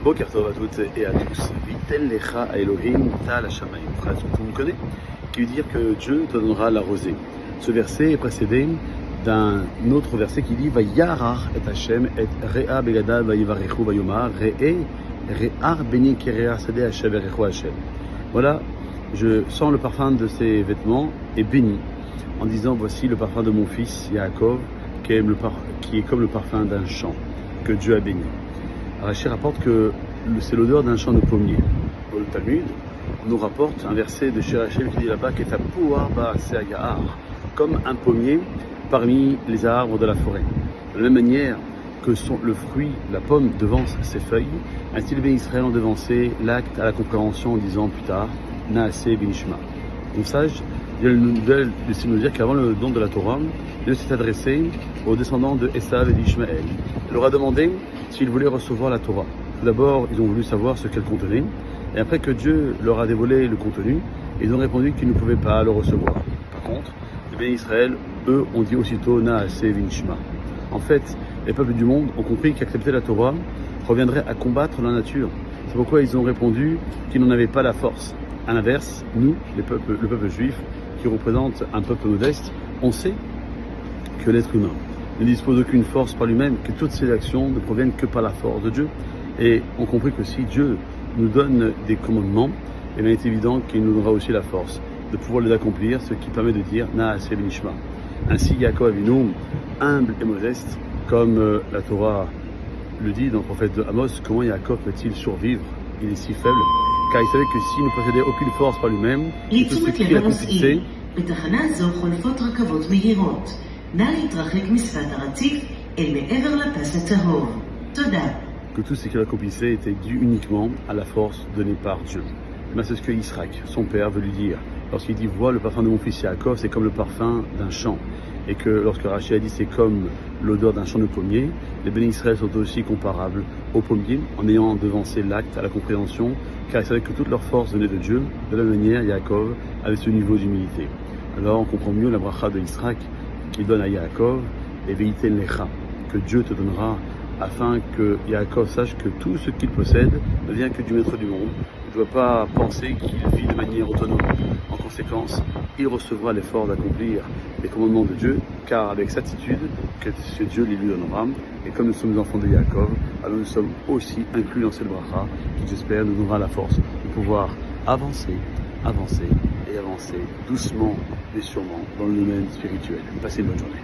Boker Tov à toutes et à tous. Viten lecha Elohim tal hashamayim. Phrase que tout le monde connaît, qui veut dire que Dieu te donnera la rosée. Ce verset est précédé d'un autre verset qui dit Vayarach et Hashem et rea begadav vayivarechu vayomar re'ar beni kerea sade Hashem verechu Hashem. Voilà, je sens le parfum de ses vêtements et béni en disant voici le parfum de mon fils Yaakov qui est comme le parfum d'un champ que Dieu a béni. Rashi rapporte que c'est l'odeur d'un champ de pommier. Dans le Talmud, on nous rapporte un verset de Shir Hashem qui dit là-bas Ketapouar ba'aseh ha'ya'ar, comme un pommier parmi les arbres de la forêt. De la même manière que le fruit, la pomme devance ses feuilles, ainsi les bénis Israël ont devancé l'acte à la compréhension en disant plus tard Naaseh binishma. Donc sage, il y a le nouvel de nous dire qu'avant le don de la Torah, Dieu s'est adressé aux descendants de Esav et d'Ishmaël. Il leur a demandé s'ils voulaient recevoir la Torah. Tout d'abord, ils ont voulu savoir ce qu'elle contenait, et après que Dieu leur a dévoilé le contenu, ils ont répondu qu'ils ne pouvaient pas le recevoir. Par contre, les bénis Israël, eux, ont dit aussitôt Naaseh binishma. En fait, les peuples du monde ont compris qu'accepter la Torah reviendrait à combattre la nature. C'est pourquoi ils ont répondu qu'ils n'en avaient pas la force. À l'inverse, nous, le peuple juif, qui représente un peuple modeste, on sait que l'être humain ne dispose d'aucune force par lui-même, que toutes ses actions ne proviennent que par la force de Dieu. Et on comprit que si Dieu nous donne des commandements, il est évident qu'il nous donnera aussi la force de pouvoir les accomplir, ce qui permet de dire Naaseh binishma. Ainsi, Yaakov Avinu, humble et modeste, comme la Torah le dit dans le prophète de Amos, comment Yaakov peut-il survivre? Il est si faible, car il savait que s'il ne possédait aucune force par lui-même, tout ce qu'il accomplissait, בתחנה זו חולפות רכבות מהירות. נא להתרחק משפת הרציף אל מעבר לפס הצהוב. תודה. Que tout ce qu'il accomplissait était dû uniquement à la force donnée par Dieu. Mais c'est ce que Israël, son père, veut lui dire. Lorsqu'il dit vois le parfum de mon fils Yaakov, c'est comme le parfum d'un champ. Et que lorsque Rashi a dit c'est comme l'odeur d'un champ de pommier, les bénis Israël sont aussi comparables aux pommiers en ayant devancé l'acte à la compréhension, car ils savaient que toute leur force venait de Dieu. De la même manière, Yaakov avait ce niveau d'humilité. Alors on comprend mieux la bracha de Israël qui donne à Yaakov et Veiten lecha, que Dieu te donnera, afin que Yaakov sache que tout ce qu'il possède ne vient que du maître du monde. Il ne doit pas penser qu'il vit de manière autonome. En conséquence, il recevra l'effort d'accomplir les commandements de Dieu, car avec certitude que Dieu les lui donnera. Et comme nous sommes enfants de Yaakov, alors nous sommes aussi inclus dans cette bracha qui, j'espère, nous donnera la force de pouvoir avancer doucement mais sûrement dans le domaine spirituel. Passez une bonne journée.